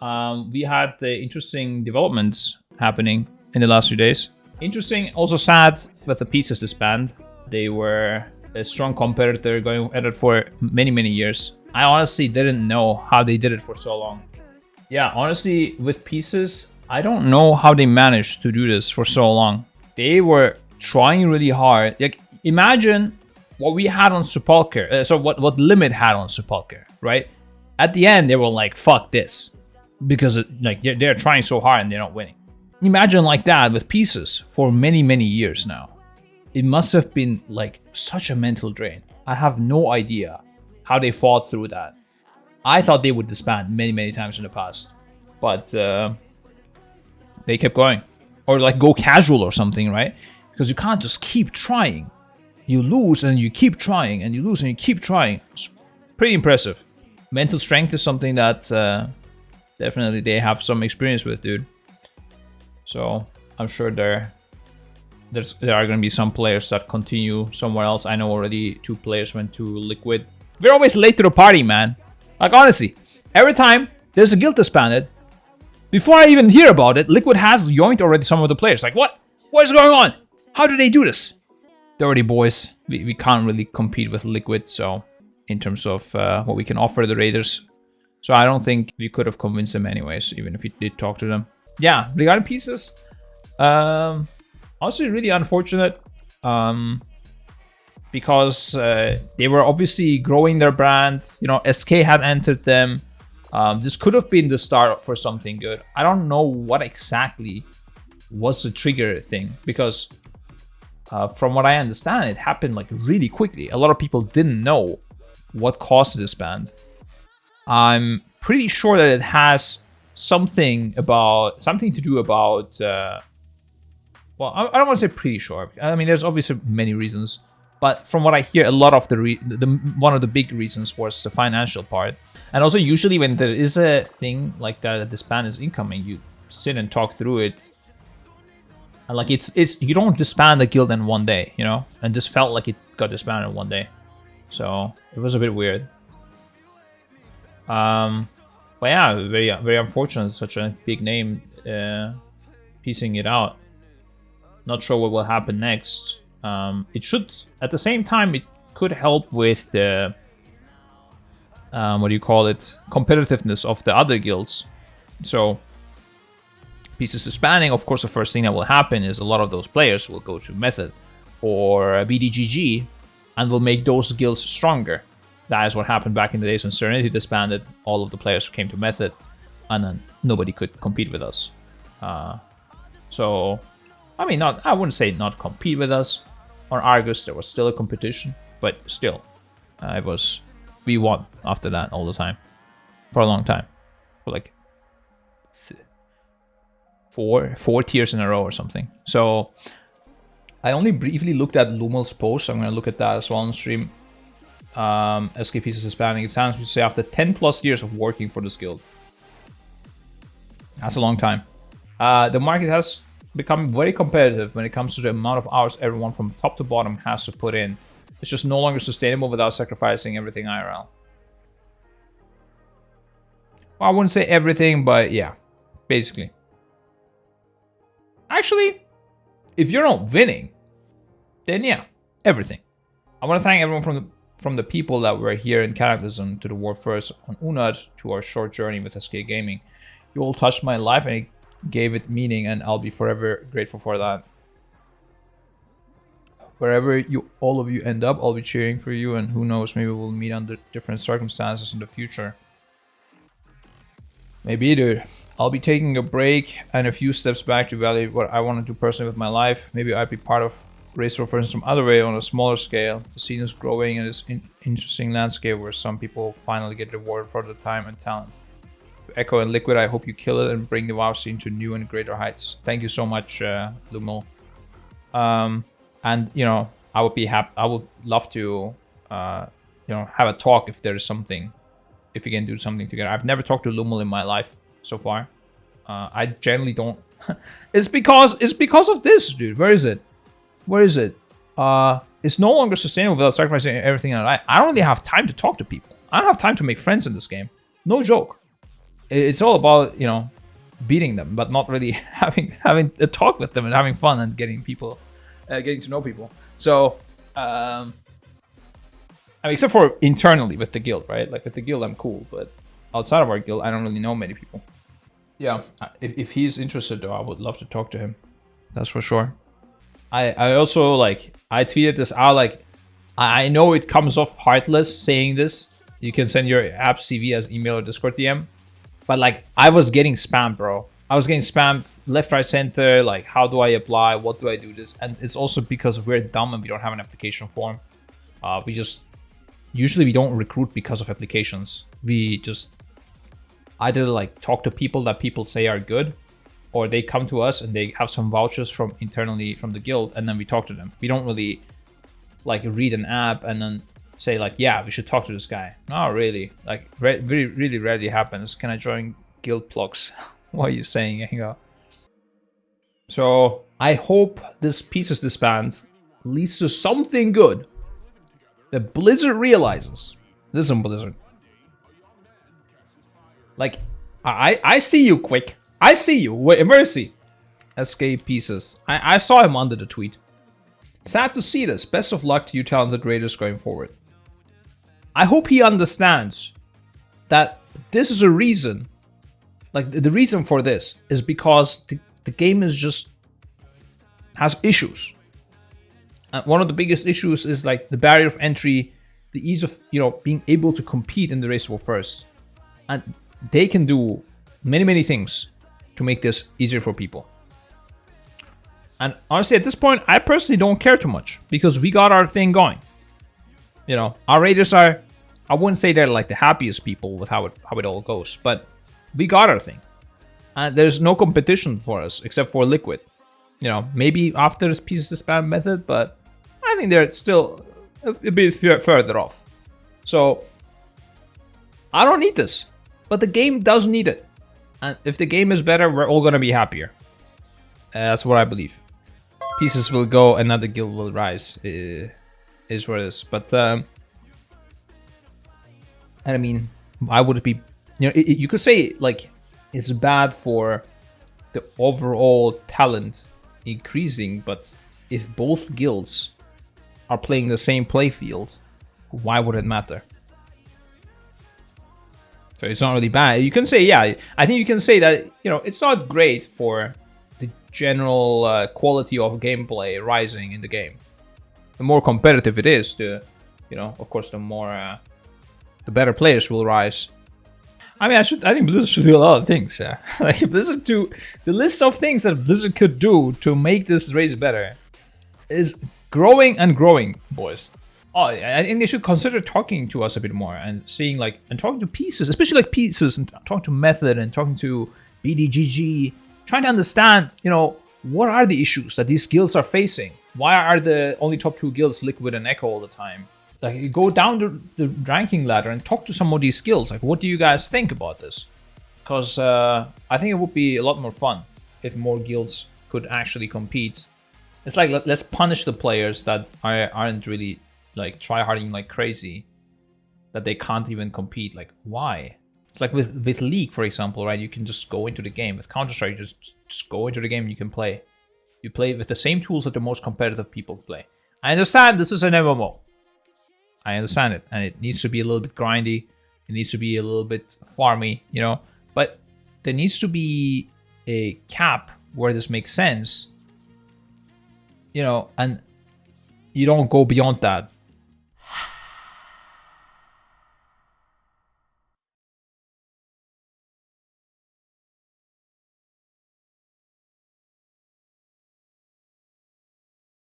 We had interesting developments happening in the last few days. Interesting, also sad that the pieces disband. They were a strong competitor going at it for many years. I honestly didn't know how they did it for so long. Yeah, honestly, with pieces, I don't know how they managed to do this for so long. They were trying really hard. Like, imagine what we had on Sepulcher. So what Limit had on Sepulcher, right? At the end, they were like, "Fuck this," because they're trying so hard and they're not winning. Imagine like that with pieces for many years now. It must have been like such a mental drain. I have no idea how they fought through that. I thought they would disband many times in the past, but they kept going, or like go casual or something, right? Because you can't just keep trying. You lose and you keep trying, and you lose and you keep trying. It's pretty impressive. Mental strength is something that definitely they have some experience with, dude. So I'm sure there are going to be some players that continue somewhere else. I know already 2 players went to Liquid. We're always late to the party, man. Like, honestly, every time there's a guild disbanded, before I even hear about it, Liquid has joined already some of the players. Like, what? What is going on? How do they do this? Dirty boys. We can't really compete with Liquid, so in terms of what we can offer the Raiders. So I don't think we could have convinced them anyways, even if we did talk to them. Yeah, regarding pieces, also really unfortunate, because they were obviously growing their brand. You know, SK had entered them. This could have been the start for something good. I don't know what exactly was the trigger thing, because from what I understand, it happened like really quickly. A lot of people didn't know what caused this band. I'm pretty sure that it has something to do about. Well, I don't want to say pretty sure. I mean, there's obviously many reasons, but from what I hear, a lot of the one of the big reasons was the financial part. And also, usually when there is a thing like that this band is incoming, you sit and talk through it. And like it's you don't disband a guild in one day, you know. And this felt like it got disbanded in one day, so it was a bit weird. But yeah, very unfortunate. Such a big name piecing it out. Not sure what will happen next. It should, at the same time, it could help with the what do you call it, competitiveness of the other guilds. So pieces disbanding, of course, the first thing that will happen is a lot of those players will go to Method or BDGG and will make those guilds stronger. That is what happened back in the days when Serenity disbanded. All of the players came to Method, and then nobody could compete with us. So, I mean, I wouldn't say not compete with us. On Argus, there was still a competition, but still, we won after that all the time, for a long time, for like four tiers in a row or something. So, I only briefly looked at Lumel's post. I'm gonna look at that as well on stream. SKP is disbanding. It sounds to say after 10 plus years of working for this guild. That's a long time. The market has become very competitive when it comes to the amount of hours everyone from top to bottom has to put in. It's just no longer sustainable without sacrificing everything IRL. Well, I wouldn't say everything, but yeah, basically. Actually, if you're not winning, then yeah, everything. I want to thank everyone from the people that were here in Cataclysm to the War First on Unad to our short journey with SK Gaming. You all touched my life and it gave it meaning, and I'll be forever grateful for that. Wherever all of you end up, I'll be cheering for you, and who knows, maybe we'll meet under different circumstances in the future. Maybe, dude. I'll be taking a break and a few steps back to evaluate what I want to do personally with my life. Maybe I'd be part of Race for instance, some other way on a smaller scale. The scene is growing and it's an interesting landscape where some people finally get rewarded for their time and talent. To Echo and Liquid, I hope you kill it and bring the WoW scene to new and greater heights. Thank you so much, Lumel. And you know, I would be happy. I would love to, you know, have a talk if there is something, if we can do something together. I've never talked to Lumel in my life so far. I generally don't. It's because of this, dude. Where is it? Where is it? It's no longer sustainable without sacrificing everything in life. I don't really have time to talk to people. I don't have time to make friends in this game. No joke. it's all about, you know, beating them, but not really having a talk with them and having fun and getting people, getting to know people. So, I mean, except for internally with the guild, right? Like with the guild, I'm cool, but outside of our guild, I don't really know many people. Yeah, if he's interested though, I would love to talk to him. That's for sure. I also like, I tweeted this out, like, I know it comes off heartless saying this. You can send your app CV as email or Discord DM. But like, I was getting spammed, bro. I was getting spammed left, right, center. Like, how do I apply? What do I do this? And it's also because we're dumb and we don't have an application form. Usually we don't recruit because of applications. We just either like talk to people that people say are good, or they come to us and they have some vouchers from internally from the guild, and then we talk to them. We don't really like read an app and then say like, yeah, we should talk to this guy. No, really. Like, really rarely happens. Can I join guild plugs? What are you saying? You go. So I hope this Pieces Disband leads to something good that Blizzard realizes. Listen, Blizzard. Like, I see you, Quick. I see you. Wait, Mercy. SK Pieces. I saw him under the tweet. Sad to see this. Best of luck to you talented raiders going forward. I hope he understands that this is a reason. Like, the reason for this is because the game is just has issues. And one of the biggest issues is like the barrier of entry, the ease of, you know, being able to compete in the race war first. And they can do many things to make this easier for people. And honestly, at this point, I personally don't care too much because we got our thing going. You know, our raiders are, I wouldn't say they're like the happiest people with how it all goes, but we got our thing. And there's no competition for us except for Liquid. You know, maybe after this Pieces Disband method, but I think they're still a bit further off. So, I don't need this, but the game does need it. And if the game is better, we're all gonna be happier. That's what I believe. Pieces will go, another guild will rise. Is what it is. But and I mean, why would it be? You know, you could say like it's bad for the overall talent increasing, but if both guilds are playing the same playfield, why would it matter? So it's not really bad. You can say, yeah, I think you can say that, you know, it's not great for the general quality of gameplay rising in the game. The more competitive it is, the, you know, of course, the more, the better players will rise. I mean, I think Blizzard should do a lot of things. Like Blizzard the list of things that Blizzard could do to make this race better is growing and growing, boys. Oh, I think they should consider talking to us a bit more and seeing like, and talking to Pieces, especially like Pieces, and talking to Method and talking to BDGG, trying to understand, you know, what are the issues that these guilds are facing? Why are the only top two guilds Liquid and Echo all the time? Like, you go down the ranking ladder and talk to some of these guilds. Like, what do you guys think about this? Because I think it would be a lot more fun if more guilds could actually compete. It's like, let's punish the players that aren't really like tryharding like crazy, that they can't even compete. Like, why? It's like with League, for example, right? You can just go into the game. With Counter-Strike, just go into the game and you can play. You play with the same tools that the most competitive people play. I understand this is an MMO. I understand it, and it needs to be a little bit grindy. It needs to be a little bit farmy, you know. But there needs to be a cap where this makes sense, you know, and you don't go beyond that